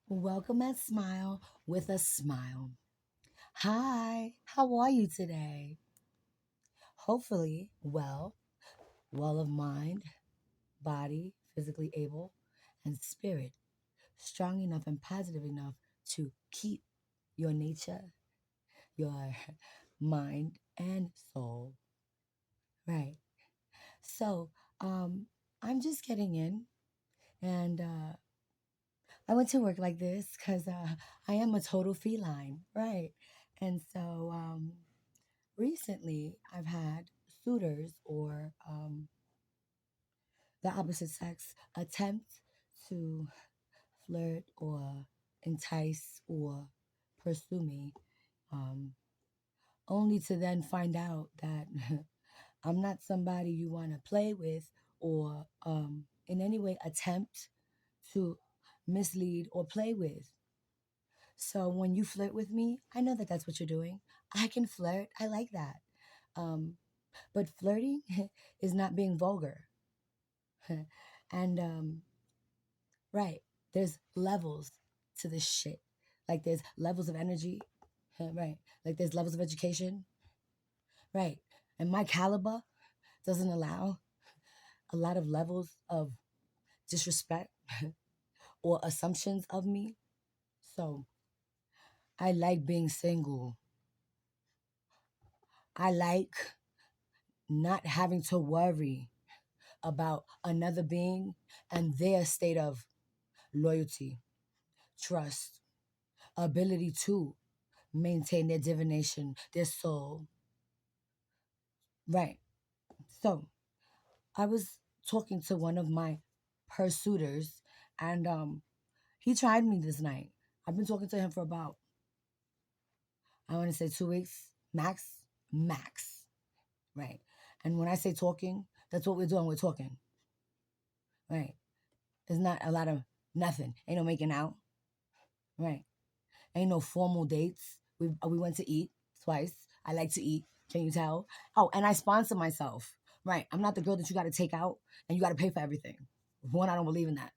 Welcome at Smile with a Smile. Hi, how are you today? Hopefully, well of mind, body, physically able, and spirit, strong enough and positive enough to keep your nature, your mind, and soul. Right. So, um, I'm just getting in, and I went to work like this because I am a total feline, right? And so, recently, I've had suitors or the opposite sex attempt to flirt or entice or pursue me, um, only to then find out that I'm not somebody you want to play with or in any way attempt to mislead or play with. So when you flirt with me, I know that that's what you're doing. I can flirt. I like that. Um, but flirting is not being vulgar. and right, there's levels to this shit. Like there's levels of energy, right? Like there's levels of education, right? And my caliber doesn't allow a lot of levels of disrespect or assumptions of me. So I like being single. I like not having to worry about another being and their state of loyalty, trust, ability to maintain their divination, their soul. Right. So I was talking to one of my pursuiters, and he tried me this night. I've been talking to him for about, I want to say 2 weeks, max, max. Right. And when I say talking, that's what we're doing. We're talking. Right. It's not a lot of nothing. Ain't no making out. Right. Ain't no formal dates. We went to eat twice. I like to eat. Can you tell? Oh, and I sponsor myself. Right. I'm not the girl that you got to take out and you got to pay for everything. One, I don't believe in that.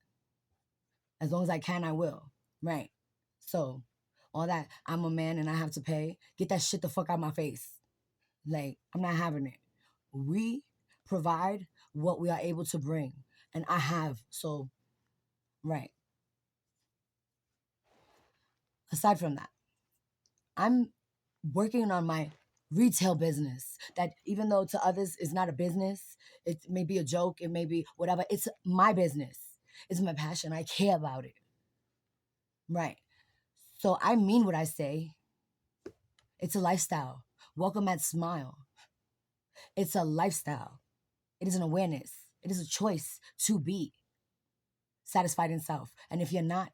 As long as I can, I will. Right. So, all that I'm a man and I have to pay. Get that shit the fuck out my face. Like I'm not having it. We provide what we are able to bring, and I have. So, right. Aside from that, I'm working on my retail business that even though to others is not a business, it may be a joke, it may be whatever, it's my business. It's my passion. I care about it. Right. So I mean what I say. It's a lifestyle. Welcome at Smile. It's a lifestyle. It is an awareness. It is a choice to be satisfied in self. And if you're not,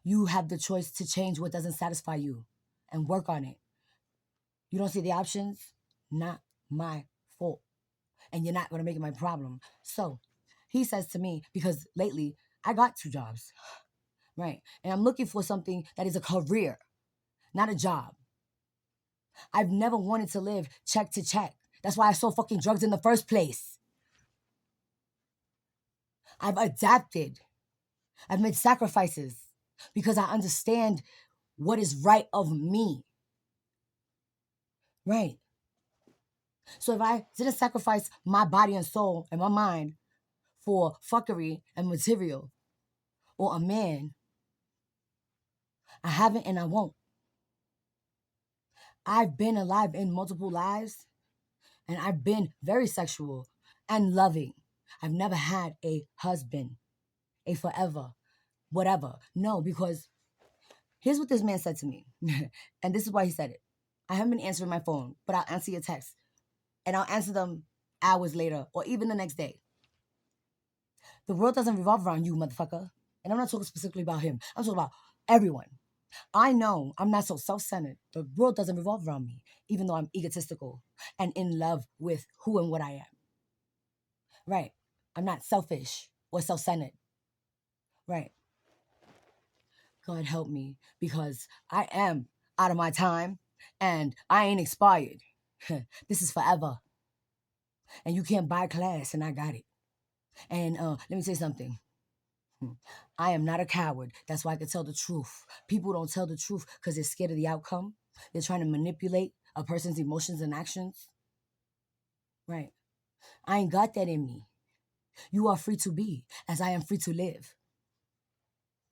you have the choice to change what doesn't satisfy you and work on it. You don't see the options? Not my fault. And you're not going to make it my problem. So he says to me, because lately I got 2 jobs, right? And I'm looking for something that is a career, not a job. I've never wanted to live check to check. That's why I sold fucking drugs in the first place. I've adapted. I've made sacrifices because I understand what is right of me. Right. So if I didn't sacrifice my body and soul and my mind for fuckery and material or a man, I haven't and I won't. I've been alive in multiple lives and I've been very sexual and loving. I've never had a husband, a forever, whatever. No, because here's what this man said to me. And this is why he said it. I haven't been answering my phone, but I'll answer your text. And I'll answer them hours later or even the next day. The world doesn't revolve around you, motherfucker. And I'm not talking specifically about him. I'm talking about everyone. I know I'm not so self-centered. The world doesn't revolve around me, even though I'm egotistical and in love with who and what I am. Right. I'm not selfish or self-centered. Right. God help me because I am out of my time and I ain't expired. This is forever. And you can't buy class and I got it. And let me say something. I am not a coward. That's why I can tell the truth. People don't tell the truth because they're scared of the outcome. They're trying to manipulate a person's emotions and actions. Right. I ain't got that in me. You are free to be as I am free to live.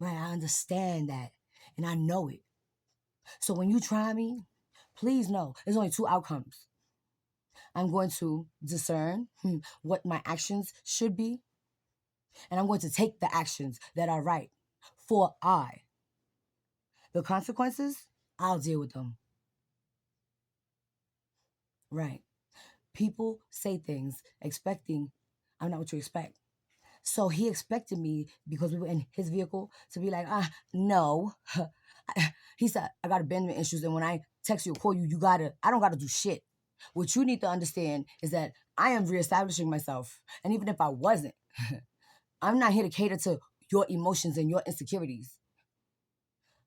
Right. I understand that and I know it. So when you try me, please know there's only two outcomes. I'm going to discern what my actions should be, and I'm going to take the actions that are right for I. The consequences, I'll deal with them. Right. People say things expecting I'm not what you expect. So he expected me because we were in his vehicle to be like, no. He said, I got abandonment issues. And when I text you or call you, I don't gotta do shit. What you need to understand is that I am reestablishing myself. And even if I wasn't, I'm not here to cater to your emotions and your insecurities.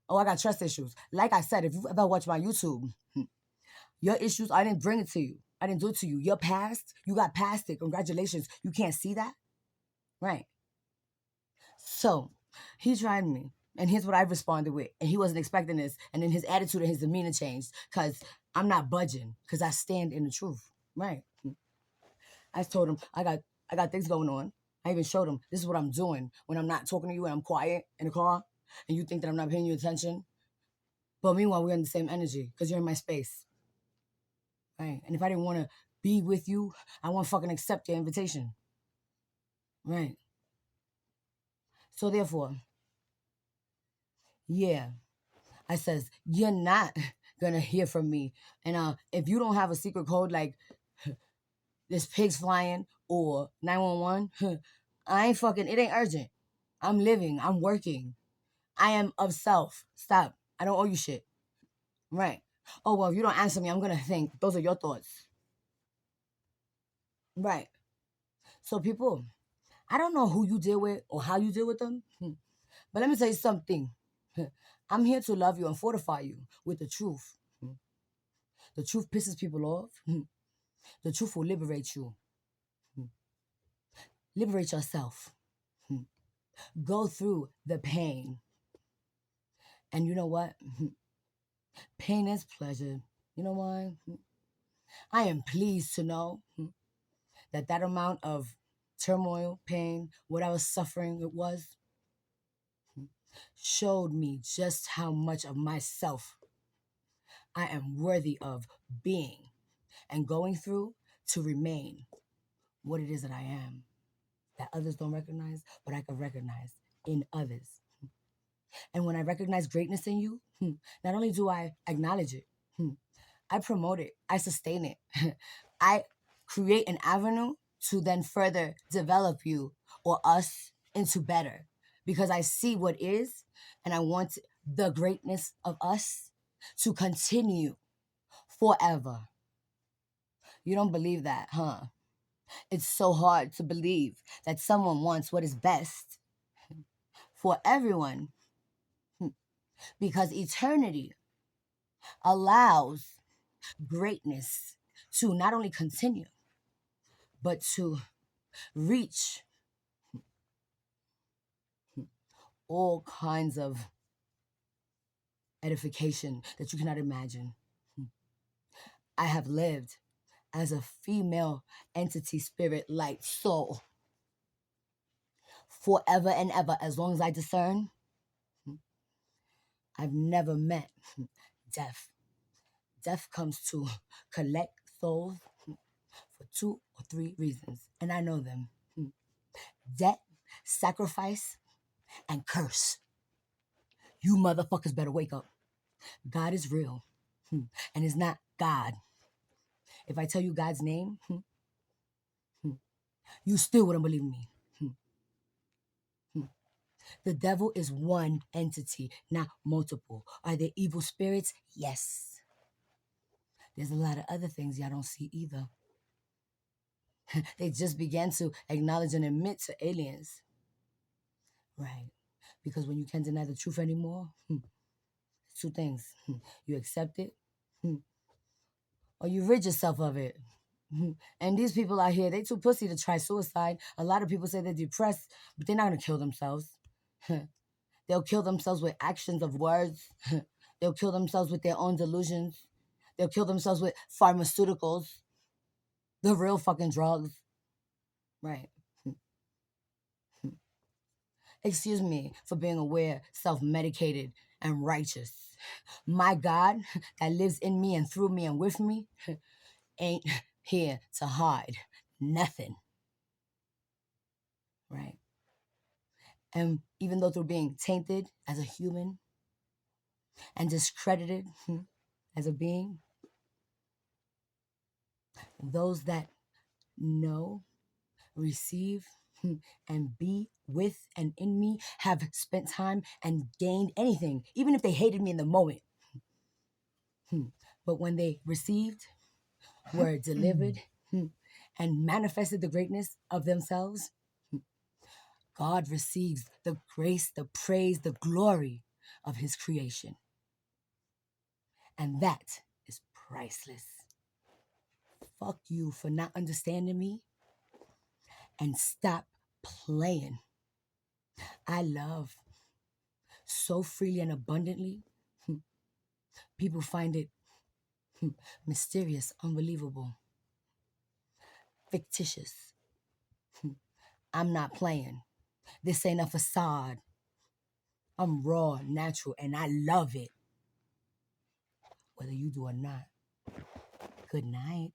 Oh, I got trust issues. Like I said, if you've ever watched my YouTube, your issues, I didn't bring it to you. I didn't do it to you. Your past, you got past it. Congratulations. You can't see that? Right. So he tried me. And here's what I responded with. And he wasn't expecting this. And then his attitude and his demeanor changed because I'm not budging because I stand in the truth. Right. I told him I got things going on. I even showed him this is what I'm doing when I'm not talking to you and I'm quiet in the car and you think that I'm not paying you attention. But meanwhile, we're in the same energy because you're in my space. Right. And if I didn't want to be with you, I won't fucking accept your invitation. Right. So therefore, yeah, I says, you're not gonna hear from me. And if you don't have a secret code like this pig's flying or 911, I ain't fucking, it ain't urgent. I'm living, I'm working. I am of self. Stop. I don't owe you shit. Right. Oh, well, if you don't answer me, I'm gonna think. Those are your thoughts. Right. So people, I don't know who you deal with or how you deal with them, but let me tell you something. I'm here to love you and fortify you with the truth. The truth pisses people off. The truth will liberate you. Liberate yourself. Go through the pain. And you know what? Pain is pleasure. You know why? I am pleased to know that amount of turmoil, pain, what I was suffering it was, showed me just how much of myself I am worthy of being and going through to remain what it is that I am, that others don't recognize, but I can recognize in others. And when I recognize greatness in you, not only do I acknowledge it, I promote it, I sustain it, I create an avenue to then further develop you or us into better because I see what is and I want the greatness of us to continue forever. You don't believe that, huh? It's so hard to believe that someone wants what is best for everyone because eternity allows greatness to not only continue, but to reach all kinds of edification that you cannot imagine. I have lived as a female entity, spirit, light, soul forever and ever. As long as I discern, I've never met death. Death comes to collect souls for two or three reasons, and I know them: debt, sacrifice, and curse. You motherfuckers better wake up. God is real, and it's not God. If I tell you God's name, you still wouldn't believe me. The devil is one entity, not multiple. Are there evil spirits? Yes. There's a lot of other things y'all don't see either. They just began to acknowledge and admit to aliens. Right. Because when you can't deny the truth anymore, two things. You accept it, or you rid yourself of it. And these people out here, they too pussy to try suicide. A lot of people say they're depressed, but they're not gonna kill themselves. They'll kill themselves with actions of words. They'll kill themselves with their own delusions. They'll kill themselves with pharmaceuticals, the real fucking drugs. Right. Excuse me for being aware, self medicated, and righteous. My God that lives in me and through me and with me ain't here to hide nothing. Right. And even though through being tainted as a human and discredited as a being, those that know, receive, and be with and in me have spent time and gained anything, even if they hated me in the moment. But when they received, were delivered, and manifested the greatness of themselves, God receives the grace, the praise, the glory of his creation. And that is priceless. Fuck you for not understanding me and stop playing. I love so freely and abundantly. People find it mysterious, unbelievable, fictitious. I'm not playing. This ain't a facade. I'm raw, natural, and I love it. Whether you do or not. Good night.